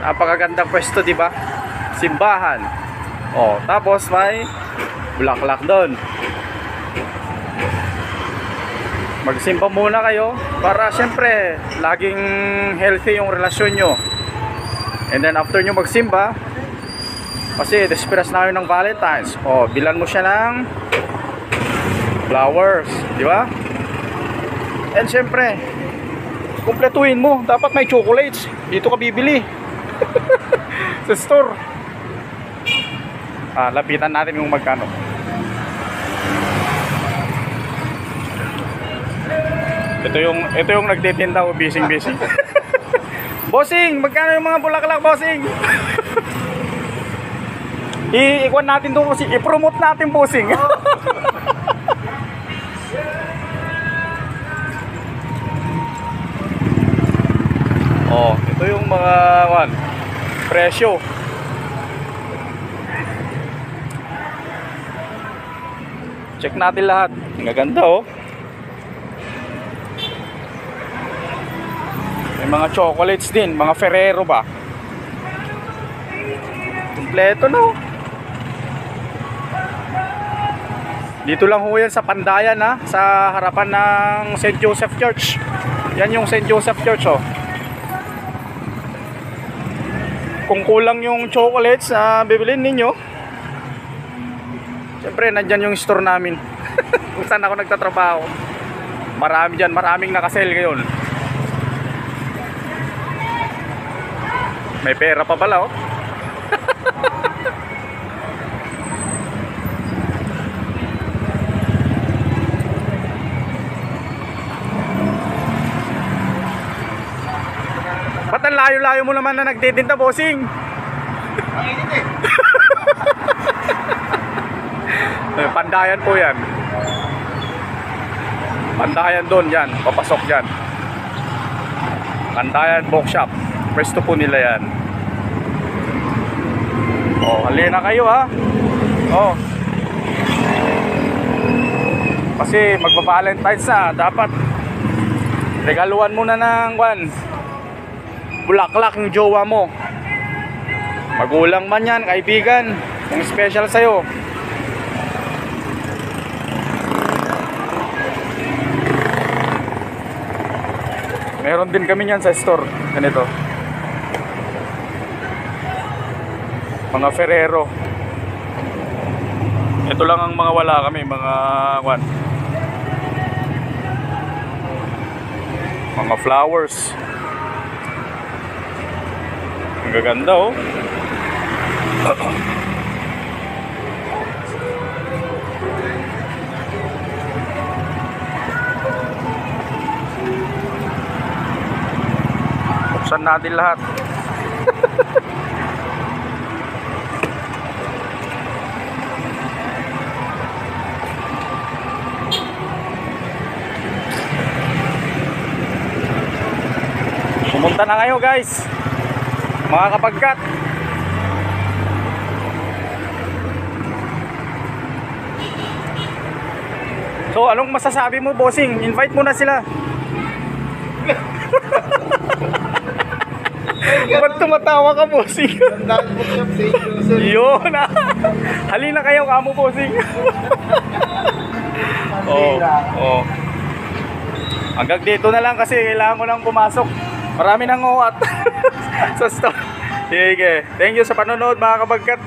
Napakagandang pwesto, di ba? Simbahan. Oh, tapos may bulaklak doon. Magsimba muna kayo para syempre laging healthy yung relasyon nyo. And then after nyo magsimba, kasi desperas na kayo ng Valentine's, oh, bilan mo siya ng flowers, di ba? And syempre kumpletuhin mo, dapat may chocolates. Dito ka bibili sa store. Lapitan natin yung magkano. Ito yung nagtitinda ko, busy. Bossing, magkano yung mga bulaklak, bossing? I-ikwan natin doon kasi i-promote natin, bossing. Oh, ito yung mga presyo. Check natin lahat. Ang gaganda, oh. May mga chocolates din, mga Ferrero ba? Kompleto, no? Dito lang ho yan sa Pandayan, ha? Sa harapan ng St. Joseph Church. Yan yung St. Joseph Church, oh. Kung kulang yung chocolates na bibilin ninyo, siyempre nandyan yung store namin. Kung saan ako nagtatrabaho. Marami dyan, maraming nakasale ngayon. May pera pa pala, oh. Ba't ang layo-layo mo naman na nagtitinda, bossing? Pandayan po yan. Pandayan doon, yan. Papasok dyan. Pandayan Bookshop. Pwesto po nila yan. Oh, halina kayo, ha. Oh. Kasi magpa-Valentine's na, dapat regaluhan muna ng bulaklak yung jowa mo. Magulang man yan, kaibigan, kung special sa'yo. Meron din kami yan sa store. Ganito. Mga Ferrero. Ito lang ang mga wala kami, mga flowers. Ang gaganda, oh. Buksan natin lahat. Pumunta na kayo, guys, mga kapagkat. So anong masasabi mo, bossing? Invite mo na sila. Ba't tumatawa ka, bossing? Yun, ah. Halina kayo, kamo, bossing. Oh. Hanggang dito na lang kasi kailangan ko lang pumasok. Marami nang uwat sa store. Sige. Thank you sa panonood, mga kabagkat.